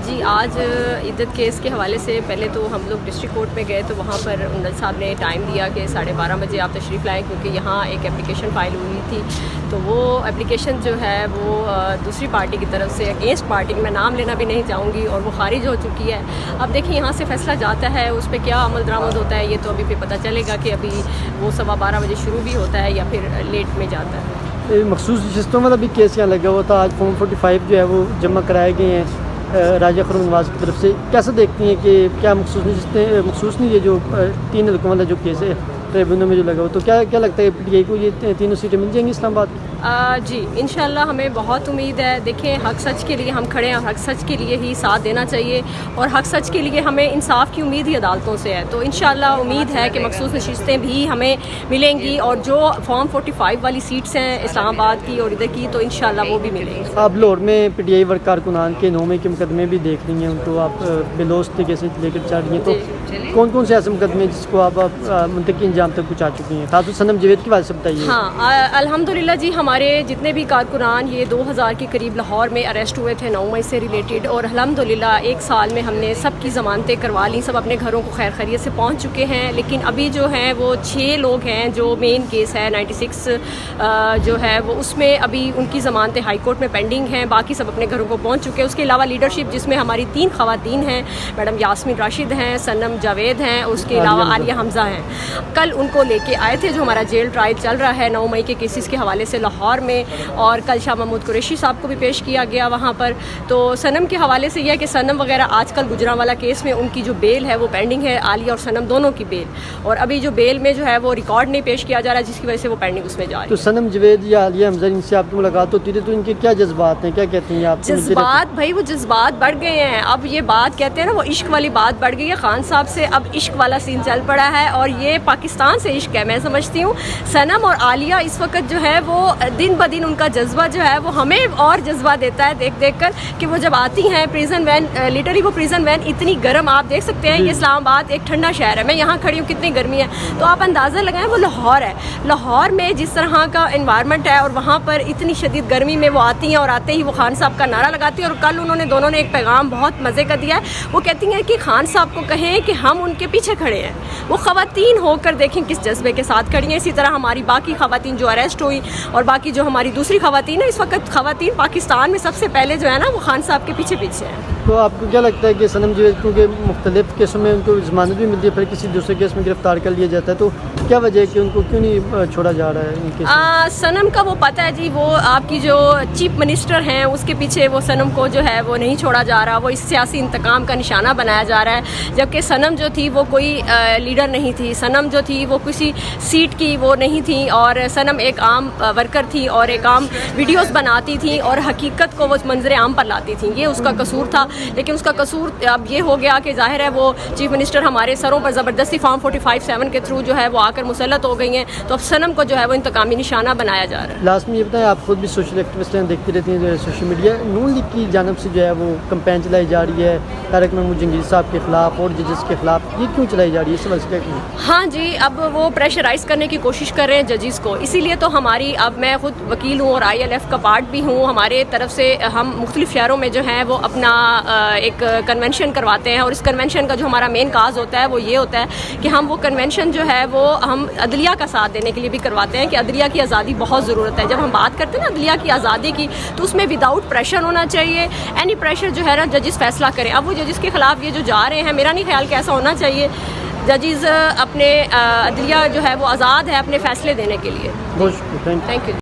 جی آج عدت کیس کے حوالے سے پہلے تو ہم لوگ ڈسٹرکٹ کورٹ میں گئے تو وہاں پر امجد صاحب نے ٹائم دیا کہ 12:30 بجے آپ تشریف لائیں، کیونکہ یہاں ایک اپلیکیشن فائل ہوئی تھی، تو وہ اپلیکیشن جو ہے وہ دوسری پارٹی کی طرف سے اگینسٹ پارٹی، میں نام لینا بھی نہیں چاہوں گی، اور وہ خارج ہو چکی ہے۔ اب دیکھیں یہاں سے فیصلہ جاتا ہے، اس پہ کیا عمل درآمد ہوتا ہے یہ تو ابھی پھر پتہ چلے گا کہ ابھی وہ 12:15 بجے شروع بھی ہوتا ہے یا پھر لیٹ میں جاتا ہے۔ مخصوص نشستوں والا بھی کیس یہاں لگا ہوا تھا، آج فارم 45 جو ہے وہ جمع کرائے گئے ہیں راجہ خرم نواز کی طرف سے، کیسے دیکھتی ہیں کہ کیا مخصوص نشستیں مخصوص نہیں، یہ جو 3 حلقوں والا جو کیس ہے ٹریبیونل میں جو لگا ہوا، تو کیا لگتا ہے پی ٹی آئی کو یہ 3 سیٹیں مل جائیں گی اسلام آباد کی؟ جی انشاءاللہ ہمیں بہت امید ہے۔ دیکھیں حق سچ کے لیے ہم کھڑے ہیں، اور حق سچ کے لیے ہی ساتھ دینا چاہیے، اور حق سچ کے لیے ہمیں انصاف کی امید ہی عدالتوں سے ہے، تو انشاءاللہ امید ہے کہ مخصوص نشستیں بھی ہمیں ملیں گی، اور جو فارم 45 والی سیٹس ہیں اسلام آباد کی اور ادھر کی تو انشاءاللہ وہ بھی ملیں گی۔ آپ لاہور میں پی ٹی آئی ورک کارکنان کے 9 کے مقدمے بھی دیکھ رہی ہیں، ان کو آپ بلوچ طریقے سے لے کر چل رہی ہیں، تو کون کون سے ایسے مقدمے جس کو آپ منطقی انجام تک پہنچا چکی ہیں، خاص طور صنم جاوید کی بات سے بتائیے۔ ہاں الحمدللہ جی، ہمارے جتنے بھی کارکنان یہ 2000 کے قریب لاہور میں اریسٹ ہوئے تھے 9 مئی سے ریلیٹڈ، اور الحمدللہ 1 سال میں ہم نے سب کی ضمانتیں کروا لیں، سب اپنے گھروں کو خیر خیریت سے پہنچ چکے ہیں، لیکن ابھی جو ہیں وہ 6 لوگ ہیں جو مین کیس ہے 96 جو ہے وہ اس میں ابھی ان کی ضمانتیں ہائی کورٹ میں پینڈنگ ہیں، باقی سب اپنے گھروں کو پہنچ چکے ہیں۔ اس کے علاوہ لیڈرشپ جس میں ہماری 3 خواتین ہیں، میڈم یاسمین راشد ہیں، صنم جاوید ہیں، اس کے علاوہ عالیہ حمزہ ہیں، کل ان کو لے کے آئے تھے جو ہمارا جیل ٹرائل چل رہا ہے 9 مئی کے کیسز کے حوالے سے لاہور میں، اور کل شاہ محمود قریشی صاحب کو بھی پیش کیا گیا وہاں پر۔ تو صنم کے حوالے سے یہ ہے کہ صنم وغیرہ آج کل گجرانوالا کیس میں ان کی جو بیل ہے وہ پینڈنگ ہے، عالیہ اور صنم دونوں کی بیل، اور ابھی جو بیل میں جو ہے وہ ریکارڈ نہیں پیش کیا جا رہا جس کی وجہ سے وہ پینڈنگ اس میں جا رہی ہے۔ تو صنم جاوید یا عالیہ حمزہ ان سے آپ کی ملاقات ہوتی ہے تو ان کے کیا جذبات ہیں، کیا کہتی ہیں آپ؟ جذبات بھائی وہ جذبات بڑھ گئے ہیں، اب یہ بات کہتے ہیں نا وہ عشق والی بات بڑھ گئی ہے، خان صاحب سے اب عشق والا سین چل پڑا ہے، اور یہ پاکستان سے عشق ہے میں سمجھتی ہوں۔ صنم اور عالیہ اس وقت جو ہے وہ دن بدن ان کا جذبہ جو ہے وہ ہمیں اور جذبہ دیتا ہے دیکھ کر کہ وہ جب آتی ہیں پریزن وین، لٹرلی وہ پریزن وین اتنی گرم، آپ دیکھ سکتے ہیں یہ اسلام آباد ایک ٹھنڈا شہر ہے، میں یہاں کھڑی ہوں کتنی گرمی ہے، تو آپ اندازہ لگائیں وہ لاہور ہے، لاہور میں جس طرح کا انوائرمنٹ ہے اور وہاں پر اتنی شدید گرمی میں وہ آتی ہیں، اور آتے ہی وہ خان صاحب کا نعرہ لگاتی ہیں، اور کل انہوں نے دونوں نے ایک پیغام بہت مزے کا دیا ہے، وہ کہتی ہیں کہ خان صاحب کو کہیں کہ ہم ان کے پیچھے کھڑے ہیں، وہ خواتین ہو کر دیکھیں کس جذبے کے ساتھ کھڑی ہیں۔ اسی طرح ہماری باقی خواتین جو اریسٹ ہوئی اور باقی جو ہماری دوسری خواتین ہیں، اس وقت خواتین پاکستان میں سب سے پہلے جو ہے نا وہ خان صاحب کے پیچھے پیچھے ہیں۔ تو آپ کو کیا لگتا ہے کہ صنم جاوید کیونکہ مختلف کیسوں میں ان کو ضمانت بھی ملتی ہے، پھر کسی دوسرے کیس میں گرفتار کر لیا جاتا ہے، تو کیا وجہ ہے کہ ان کو کیوں نہیں چھوڑا جا رہا ہے ان کیس میں؟ صنم کا وہ پتہ ہے جی، وہ آپ کی جو چیف منسٹر ہیں اس کے پیچھے وہ صنم کو جو ہے وہ نہیں چھوڑا جا رہا، وہ اس سیاسی انتقام کا نشانہ بنایا جا رہا ہے، جبکہ صنم جو تھی وہ کوئی لیڈر نہیں تھی، صنم جو تھی وہ کسی سیٹ کی وہ نہیں تھی، اور صنم ایک عام ورکر تھی اور ایک عام ویڈیوز بناتی تھی اور حقیقت کو وہ منظر عام پر لاتی تھیں، یہ اس کا قصور تھا۔ لیکن اس کا قصور اب یہ ہو گیا کہ ظاہر ہے وہ چیف منسٹر ہمارے سروں پر زبردستی فارم 45(7) کے تھرو جو ہے وہ آ کر مسلط ہو گئی ہیں، تو اب صنم کو جو ہے وہ انتقامی نشانہ بنایا جا رہا ہے۔ لاسٹ میں یہ بتائیں، آپ خود بھی سوشل ایکٹیوسٹ ہیں، دیکھتی رہتی ہیں جو ہے سوشل میڈیا، نون لیگ کی جانب سے جو ہے وہ کمپین چلائی جا رہی ہے طارق محمود جنگیز صاحب کے خلاف اور ججز کے خلاف، یہ کیوں چلائی جا رہی ہے، اس وجہ سے کیا کہیں؟ ہاں جی، اب وہ پریشرائز کرنے کی کوشش کر رہے ہیں ججز کو، اسی لیے تو ہماری، اب میں خود وکیل ہوں اور ILF کا پارٹ بھی ہوں، ہمارے طرف سے ہم مختلف شہروں میں جو ہیں وہ اپنا ایک کنونشن کرواتے ہیں، اور اس کنونشن کا جو ہمارا مین کاز ہوتا ہے وہ یہ ہوتا ہے کہ ہم وہ کنونشن جو ہے وہ ہم عدلیہ کا ساتھ دینے کے لیے بھی کرواتے ہیں کہ عدلیہ کی آزادی بہت ضرورت ہے۔ جب ہم بات کرتے ہیں نا عدلیہ کی آزادی کی تو اس میں وداؤٹ پریشر ہونا چاہیے، اینی پریشر جو ہے نا ججز فیصلہ کریں۔ اب وہ ججز کے خلاف یہ جو جا رہے ہیں، میرا نہیں خیال کہ ایسا ہونا چاہیے، ججز اپنے عدلیہ جو ہے وہ آزاد ہے اپنے فیصلے دینے کے لیے۔ بہت شکریہ، تھینک یو۔